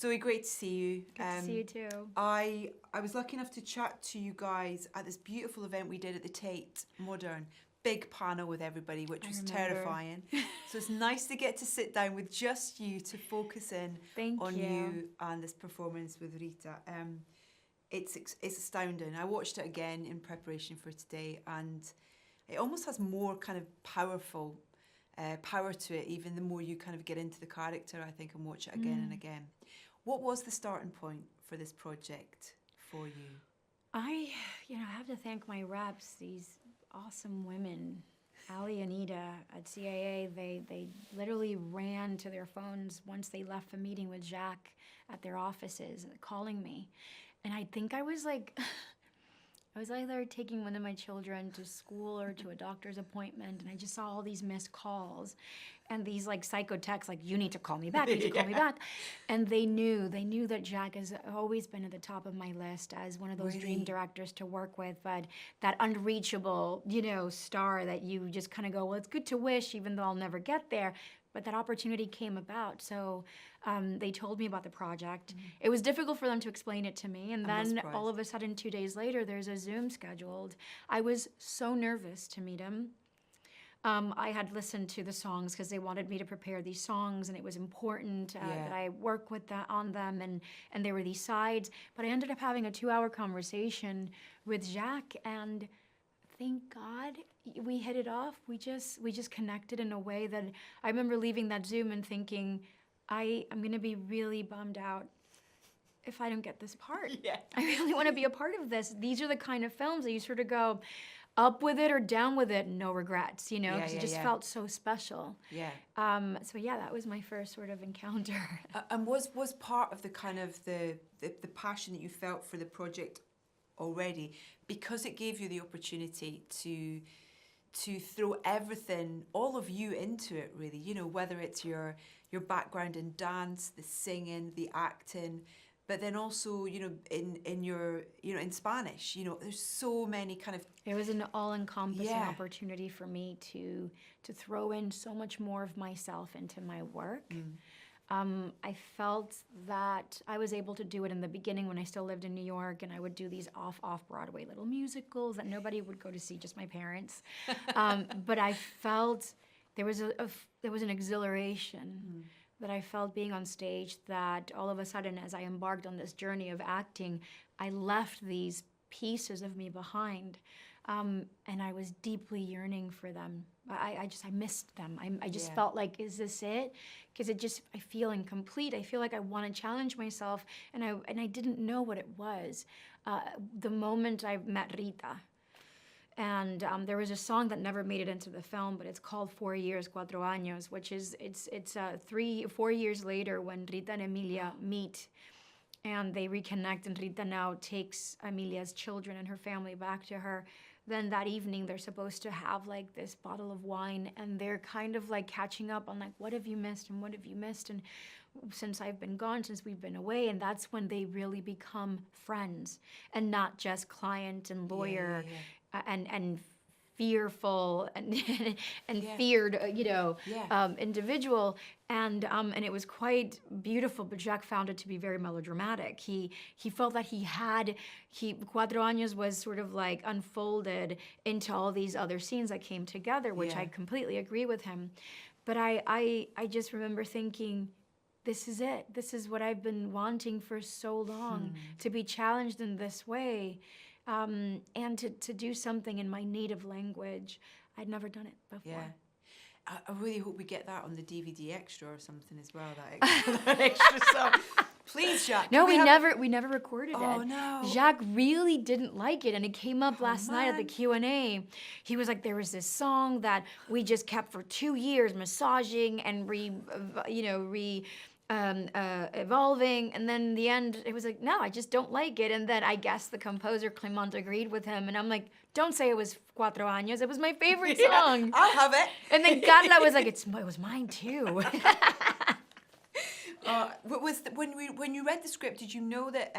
Zoe, great to see you. Good to see you too. I was lucky enough to chat to you guys at this beautiful event we did at the Tate Modern. Big panel with everybody, which was terrifying. So it's nice to get to sit down with just you to focus in on you and this performance with Rita. It's astounding. I watched it again in preparation for today, and it almost has more kind of powerful power to it, even the more you kind of get into the character, I think, and watch it again and again. What was the starting point for this project for you? I have to thank my reps, these awesome women, Ali and Ida at CAA. They literally ran to their phones once they left a meeting with Jacques at their offices, calling me. And I think I was like, I was either taking one of my children to school or to a doctor's appointment, and I just saw all these missed calls and these like psycho texts like, you need to call me back, you need to call me back. And they knew that Jacques has always been at the top of my list as one of those dream directors to work with, but that unreachable, star that you just kind of go, well, it's good to wish, even though I'll never get there. But that opportunity came about, so they told me about the project. It was difficult for them to explain it to me, and then all of a sudden, 2 days later, there's a Zoom scheduled. I was so nervous to meet him. I had listened to the songs because they wanted me to prepare these songs, and it was important that I work with on them, and there were these sides. But I ended up having a 2-hour conversation with Jacques, and thank God we hit it off. We just connected in a way that I remember leaving that Zoom and thinking, I'm gonna be really bummed out if I don't get this part. Yeah. I really want to be a part of this. These are the kind of films that you sort of go up with it or down with it, no regrets, because it just felt so special. Yeah. So yeah, that was my first sort of encounter. And was part of the kind of the passion that you felt for the project already, because it gave you the opportunity to throw everything, all of you, into it, really, whether it's your background in dance, the singing, the acting, but then also, in your, in Spanish, there's so many kind of... It was an all-encompassing opportunity for me to throw in so much more of myself into my work. I felt that I was able to do it in the beginning when I still lived in New York, and I would do these off-Broadway little musicals that nobody would go to see, just my parents. But I felt there was an exhilaration that I felt being on stage, that all of a sudden, as I embarked on this journey of acting, I left these pieces of me behind, and I was deeply yearning for them. I missed them. I just felt like, is this it? Because I feel incomplete. I feel like I want to challenge myself, and I didn't know what it was. The moment I met Rita, and there was a song that never made it into the film, but it's called 4 Years, 4 Años, which is, it's 4 years later when Rita and Emilia meet, and they reconnect, and Rita now takes Emilia's children and her family back to her. Then that evening, they're supposed to have like this bottle of wine, and they're kind of like catching up on like, what have you missed and what have you missed? And since I've been gone, since we've been away, and that's when they really become friends and not just client and lawyer and fearful and feared, individual. And it was quite beautiful, but Jacques found it to be very melodramatic. He felt that 4 Años was sort of like unfolded into all these other scenes that came together, which I completely agree with him. But I just remember thinking, this is it. This is what I've been wanting for so long, to be challenged in this way, and to do something in my native language. I'd never done it before. Yeah. I really hope we get that on the DVD extra or something as well, that extra song. Please, Jacques. No, we never recorded it. Oh, no. Jacques really didn't like it, and it came up last night at the Q&A. He was like, there was this song that we just kept for 2 years massaging and evolving, and then in the end it was like, no, I just don't like it. And then I guess the composer Clement agreed with him, and I'm like, don't say it was 4 Años, it was my favorite song. I'll have it. And then Carla was like, it was mine too. When you read the script, did you know that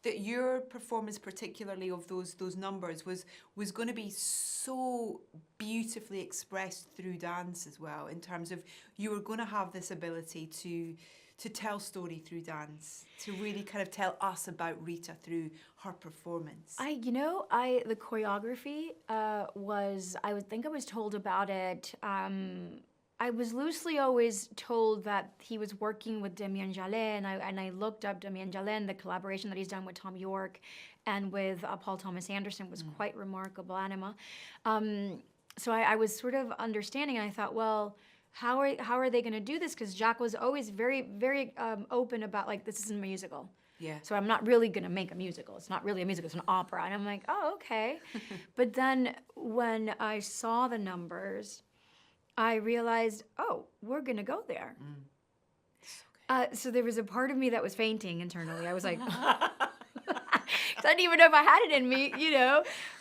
that your performance, particularly of those numbers, was going to be so beautifully expressed through dance as well? In terms of, you were going to have this ability to to tell story through dance, to really kind of tell us about Rita through her performance? The choreography I would think I was told about it. I was loosely always told that he was working with Damien Jallet, and I looked up Damien Jallet, and the collaboration that he's done with Tom York and with Paul Thomas Anderson was quite remarkable, Anima. So I was sort of understanding, and I thought, well, how are they going to do this? Because Jacques was always very, very open about, like, this isn't a musical. Yeah. So I'm not really going to make a musical. It's not really a musical. It's an opera. And I'm like, oh, okay. But then when I saw the numbers, I realized, oh, we're going to go there. So there was a part of me that was fainting internally. I was like, I didn't even know if I had it in me,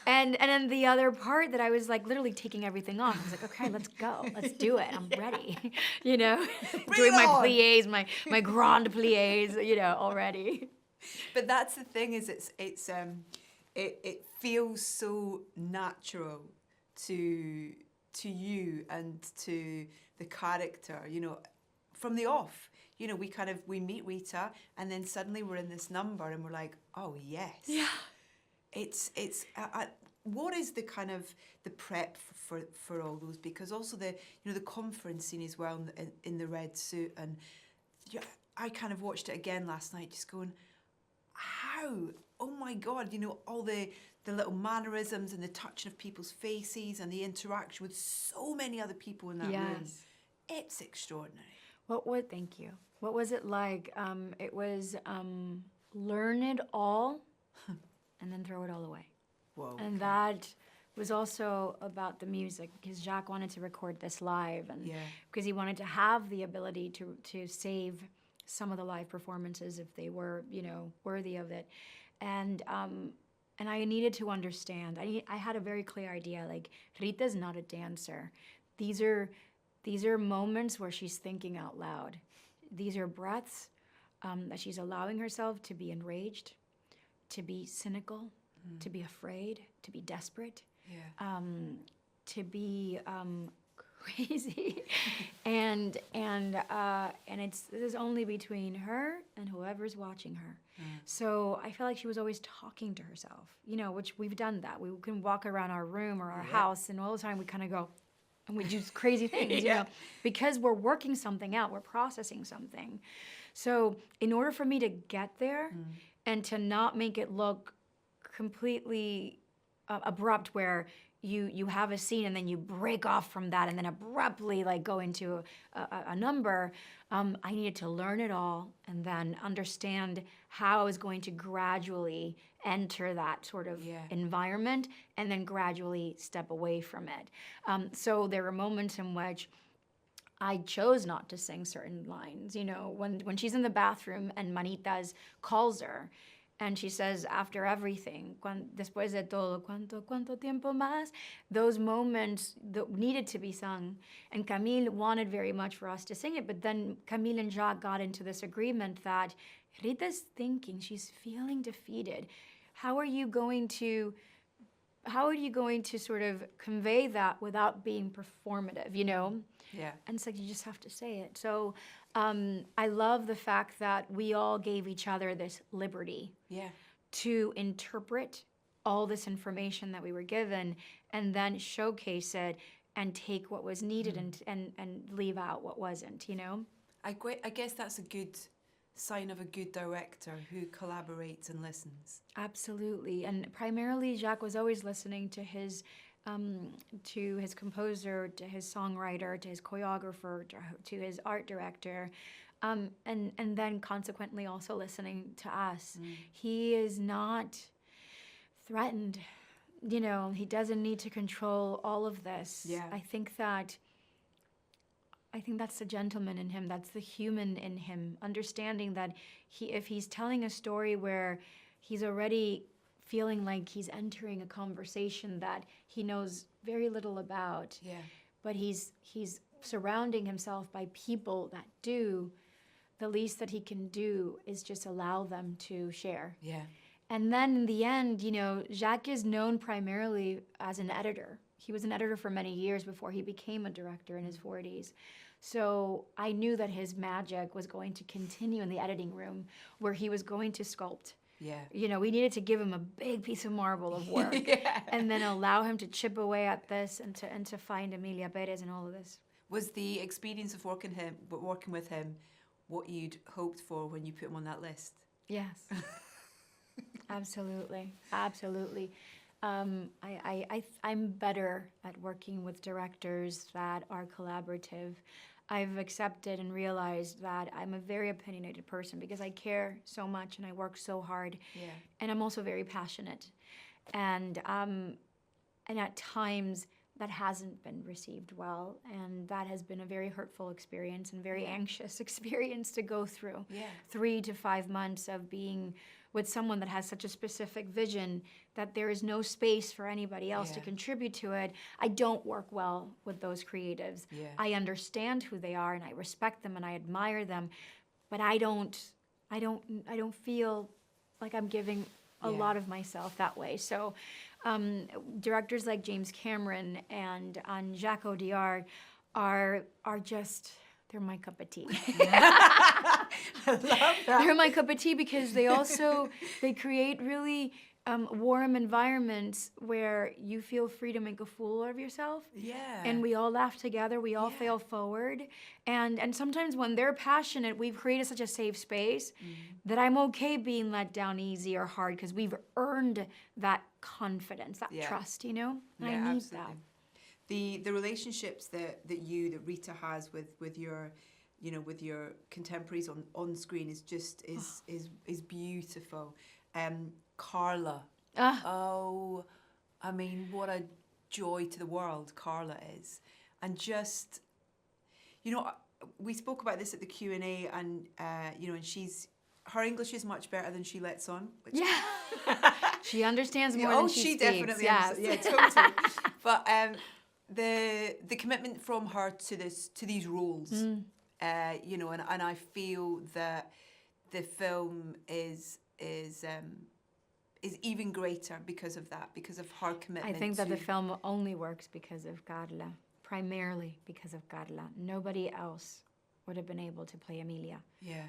And then the other part that I was like literally taking everything off. I was like, okay, let's go. Let's do it. I'm ready, Doing my pliés, my grand pliés, already. But that's the thing, is it feels so natural to you and to the character, from the off. We meet Rita, and then suddenly we're in this number, and we're like, oh yes. Yeah. It's what is the kind of the prep for all those? Because also the conference scene as well in the red suit, and I kind of watched it again last night, just going, how? Oh my God! All the little mannerisms and the touching of people's faces and the interaction with so many other people in that room. It's extraordinary. Thank you. What was it like? It was learn it all and then throw it all away. Whoa. And that was also about the music, because Jacques wanted to record this live, and because he wanted to have the ability to save some of the live performances if they were, worthy of it. And I needed to understand. I had a very clear idea, like, Rita's not a dancer. These are moments where she's thinking out loud. These are breaths that she's allowing herself to be enraged, to be cynical, to be afraid, to be desperate, to be crazy, and this is only between her and whoever's watching her. So I felt like she was always talking to herself, which we've done that. We can walk around our room or our house, and all the time we kind of go, and we do crazy things, because we're working something out, we're processing something. So in order for me to get there and to not make it look completely abrupt, where you have a scene and then you break off from that and then abruptly go into a number, I needed to learn it all and then understand how I was going to gradually enter that sort of environment and then gradually step away from it. So there were moments in which I chose not to sing certain lines. When she's in the bathroom and Manitas calls her, and she says, after everything, después de todo, cuánto tiempo más, those moments that needed to be sung. And Camille wanted very much for us to sing it, but then Camille and Jacques got into this agreement that Rita's thinking, she's feeling defeated. How are you going to sort of convey that without being performative, Yeah. And it's like, you just have to say it. So I love the fact that we all gave each other this liberty to interpret all this information that we were given and then showcase it and take what was needed and leave out what wasn't, I guess that's a good sign of a good director who collaborates and listens. Absolutely. And primarily Jacques was always listening to his composer, to his songwriter, to his choreographer, to his art director, and then consequently also listening to us. He is not threatened. He doesn't need to control all of this. Yeah. I think that's the gentleman in him. That's the human in him. Understanding that if he's telling a story where he's already feeling like he's entering a conversation that he knows very little about, but he's surrounding himself by people that do, the least that he can do is just allow them to share. Yeah. And then in the end, Jacques is known primarily as an editor. He was an editor for many years before he became a director in his 40s. So I knew that his magic was going to continue in the editing room, where he was going to sculpt. Yeah. You know, we needed to give him a big piece of marble of work, and then allow him to chip away at this and to find Emilia Pérez and all of this. Was the experience of working with him what you'd hoped for when you put him on that list? Yes. Absolutely. Absolutely. I'm better at working with directors that are collaborative. I've accepted and realized that I'm a very opinionated person because I care so much and I work so hard. Yeah. And I'm also very passionate. And at times that hasn't been received well, and that has been a very hurtful experience and very anxious experience to go through. Yeah. 3 to 5 months of being with someone that has such a specific vision that there is no space for anybody else to contribute to it. I don't work well with those creatives. Yeah. I understand who they are and I respect them and I admire them, but I don't feel like I'm giving a lot of myself that way. So directors like James Cameron and Jacques Audiard are just, they're my cup of tea. I love that. They're my cup of tea because they create really warm environments where you feel free to make a fool of yourself. Yeah. And we all laugh together, we all fail forward. And sometimes when they're passionate, we've created such a safe space that I'm okay being let down easy or hard because we've earned that confidence, that trust, you know? And I need absolutely. that. The relationships that Rita has with your, you know, with your contemporaries on screen is just is beautiful. Carla. Oh, I mean, what a joy to the world Carla is. And just, you know, we spoke about this at the Q&A, and you know, and her English is much better than she lets on. Which She understands more than she speaks. Definitely Yes. totally. But the commitment from her to these roles, you know, and I feel that the film is even greater because of that, because of her commitment. I think that the film only works because of Carla, primarily because of Carla. Nobody else would have been able to play Emilia,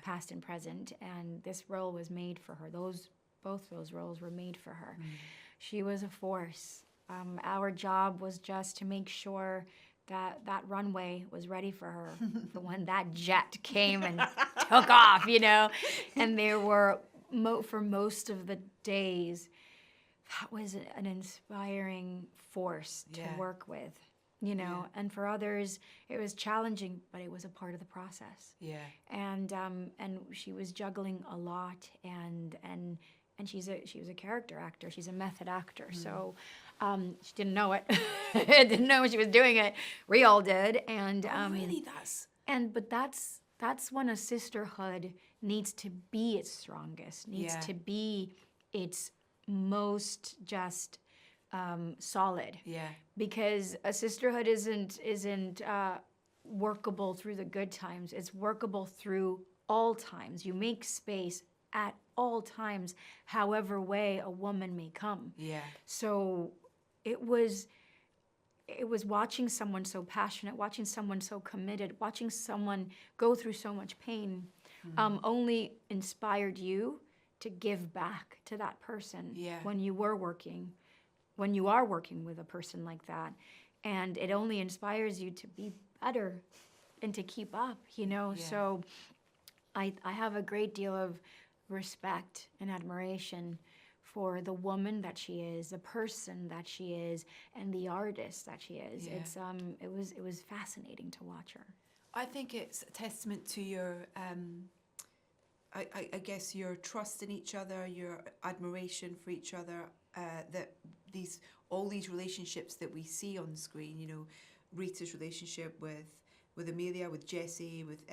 past and present, and this role was made for her. Both those roles were made for her. She was a force. Our job was just to make sure that runway was ready for her for when that jet came and took off, you know. And there were, for most of the days, that was an inspiring force to work with, you know. And for others, it was challenging, but it was a part of the process. Yeah. And she was juggling a lot, and she was a character actor. She's a method actor, so she didn't know it. Didn't know she was doing it. We all did, and really, but that's when a sisterhood needs to be its strongest, needs to be its most just solid. Yeah. Because a sisterhood isn't workable through the good times. It's workable through all times. You make space at all times, however way a woman may come. Yeah. So it was watching someone so passionate, watching someone so committed, watching someone go through so much pain, only inspired you to give back to that person when you are working with a person like that. And it only inspires you to be better and to keep up, you know. Yeah. So I have a great deal of respect and admiration for the woman that she is, the person that she is, and the artist that she is. Yeah. It was fascinating to watch her. I think it's a testament to your I guess your trust in each other, your admiration for each other, that all these relationships that we see on screen, you know, Rita's relationship with Emilia, with Jesse, with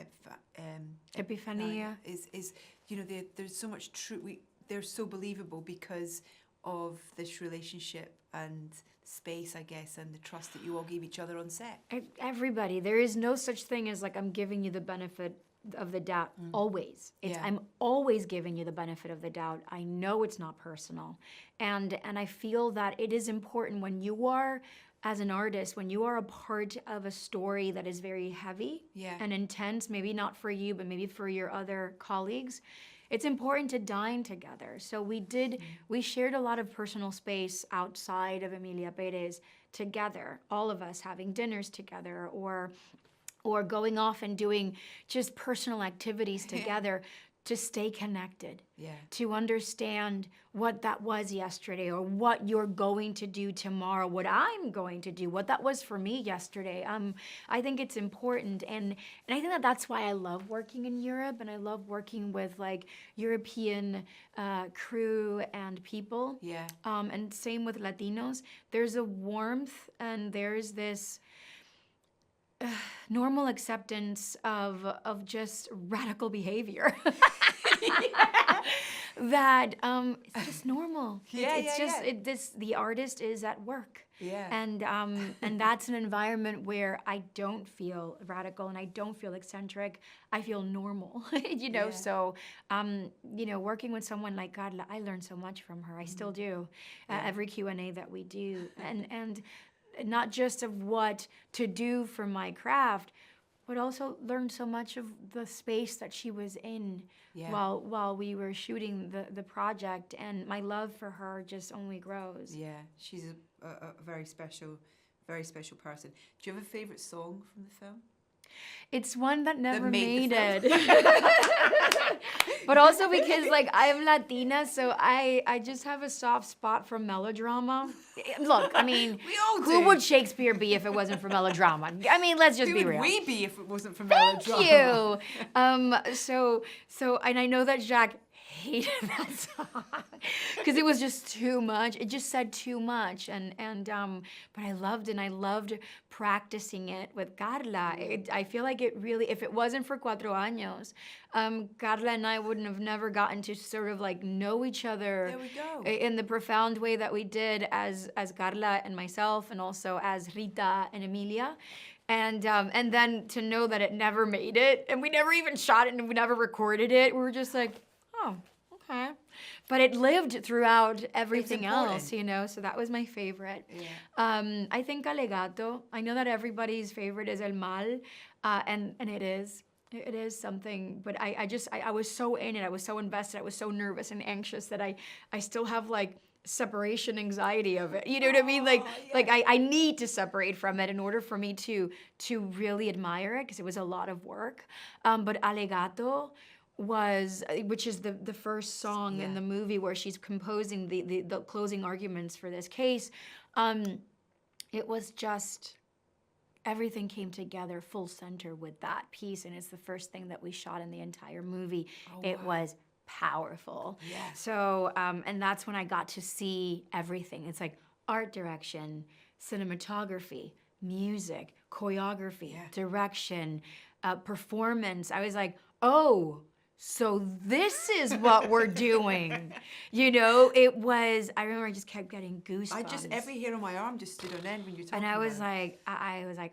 Epifania is you know, there's so much truth. They're so believable because of this relationship and space, I guess, and the trust that you all gave each other on set. Everybody, there is no such thing as like I'm giving you the benefit of the doubt. Always. I'm always giving you the benefit of the doubt. I know it's not personal. And I feel that it is important when you are as an artist, when you are a part of a story that is very heavy and intense, maybe not for you, but maybe for your other colleagues, it's important to dine together. So we shared a lot of personal space outside of Emilia Pérez together, all of us having dinners together or going off and doing just personal activities together to stay connected, to understand what that was yesterday or what you're going to do tomorrow, what I'm going to do, what that was for me yesterday. I think it's important. And I think that's why I love working in Europe, and I love working with like European crew and people. And same with Latinos. There's a warmth and there's this normal acceptance of just radical behavior. That it's just normal. The artist is at work. And that's an environment where I don't feel radical and I don't feel eccentric. I feel normal, So, working with someone like Carla, I learned so much from her. I still do. Every Q&A that we do, and not just of what to do for my craft, but also learned so much of the space that she was in while we were shooting the project, and my love for her just only grows. She's a very special person. Do you have a favorite song from the film? It's one that never made it. But also because like I'm Latina, so I just have a soft spot for melodrama. Look, I mean, who would Shakespeare be if it wasn't for melodrama? I mean, let's just be real. Who would we be if it wasn't for melodrama? Thank you. So, and I know that Jacques hated that song because it was just too much. It just said too much, but I loved it. And I loved practicing it with Carla. I feel like it really, if it wasn't for Cuatro Años, Carla and I wouldn't have never gotten to sort of like know each other in the profound way that we did as Carla and myself, and also as Rita and Emilia. And then to know that it never made it, and we never even shot it, and we never recorded it. We were just like, oh, okay. But it lived throughout everything else, so that was my favorite. I think Alegato, I know that everybody's favorite is El Mal, and it is. It is something, but I was so in it, I was so invested, I was so nervous and anxious that I still have like separation anxiety of it. You know what I mean? Like I need to separate from it in order for me to really admire it, because it was a lot of work. But Alegato which is the first song in the movie where she's composing the closing arguments for this case. It was just, everything came together full center with that piece, and it's the first thing that we shot in the entire movie. It was powerful. So, and that's when I got to see everything. It's like art direction, cinematography, music, choreography, direction, performance. I was like, oh, so this is what we're doing. It was, I remember I just kept getting goosebumps. Every hair on my arm just stood on end when you talking. And I was like,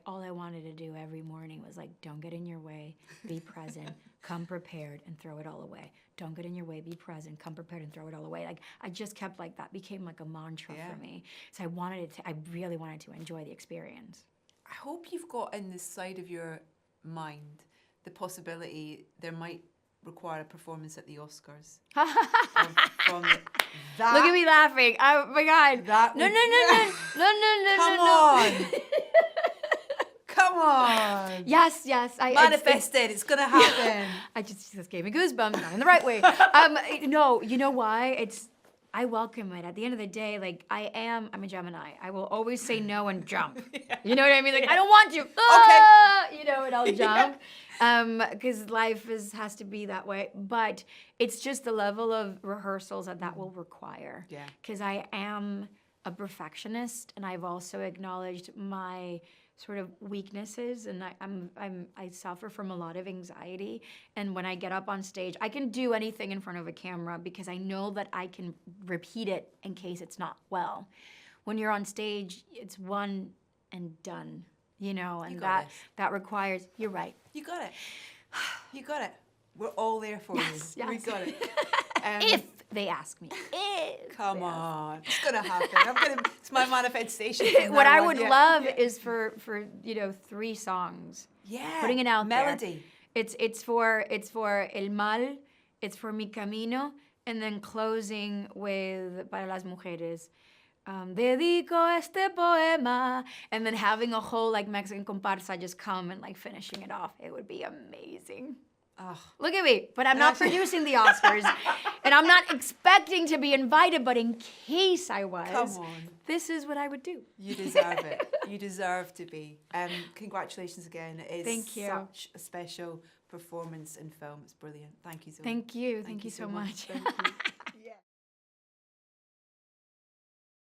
all I wanted to do every morning was like, don't get in your way, be present, come prepared, and throw it all away. Don't get in your way, be present, come prepared, and throw it all away. Like, I just kept like, that became like a mantra for me. So I really wanted to enjoy the experience. I hope you've got in the side of your mind the possibility there might require a performance at the Oscars. From that. Look at me laughing. Oh my God. No. Come on. Yes. Manifested. It's going to happen. I just gave me goosebumps, not in the right way. No, you know why? I welcome it. At the end of the day, like I'm a Gemini. I will always say no and jump. You know what I mean? Like, I don't want to. Okay. And I'll jump. Because life has to be that way. But it's just the level of rehearsals that will require. Because I am a perfectionist, and I've also acknowledged my sort of weaknesses, and I suffer from a lot of anxiety. And when I get up on stage, I can do anything in front of a camera because I know that I can repeat it in case it's not well. When you're on stage, it's one and done, and that requires, you're right. You got it. We're all there for you. Yes. We got it. If they ask me. If Come they ask on, it's gonna happen. It's my manifestation. from what now I on, would yeah. love is for 3 songs. Yeah, Putting it out melody. there. It's for El Mal, it's for Mi Camino, and then closing with Para las Mujeres. Dedico este poema, and then having a whole like Mexican comparsa just come and like finishing it off. It would be amazing. Oh, Look at me, but I'm not producing the Oscars, and I'm not expecting to be invited, but in case I was, come on. this is what I would do. You deserve it. You deserve to be. Congratulations again. It is Thank you. such a special performance in film. It's brilliant. Thank you, Zoe. Thank you so much. Thank you.